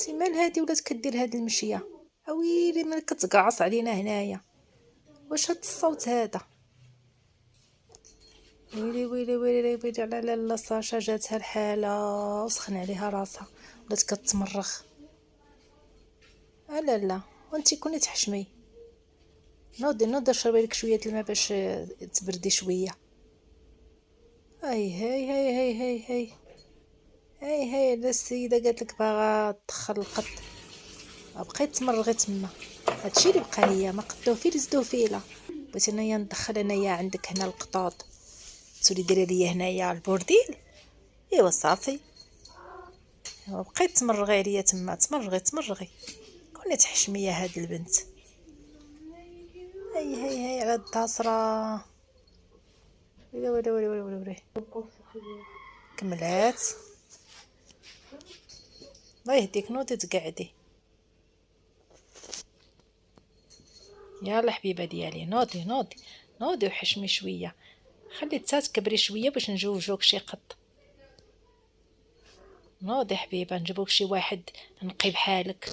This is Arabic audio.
انتي مال هادي ولات كدير هاد المشيه؟ اويلي مالك كتقعص علينا هنايا؟ واش هاد الصوت هذا؟ ويلي ويلي ويلي ويلي على لالا ساشا جاتها الحاله وسخن عليها راسها ولات كتمرغ. لا لا وانتي كوني تحشمي. نوضي شربي لك شويه الماء باش تبردي شويه. هاي لا السيده قالت لك باغا تدخل القط بقيت تمرغي تما. هادشي اللي بقى ليا ما قدو في الزدوفيله. بغيت انايا ندخل انايا عندك هنا القطاط تولي ديري ليا هنايا البورديل. ايوا صافي بقيت تمرغي عليا تما تمرغي كوني تحشمي يا هاد البنت. هاي على الداسره. ويلي كملات. الله يهديك نوضي تقعدي. يلا حبيبه ديالي نوضي وحشمي شويه. خلي حتى تكبري شويه باش نجوجوك شي قط. نوضي حبيبه نجيبوك شي واحد نقي بحالك.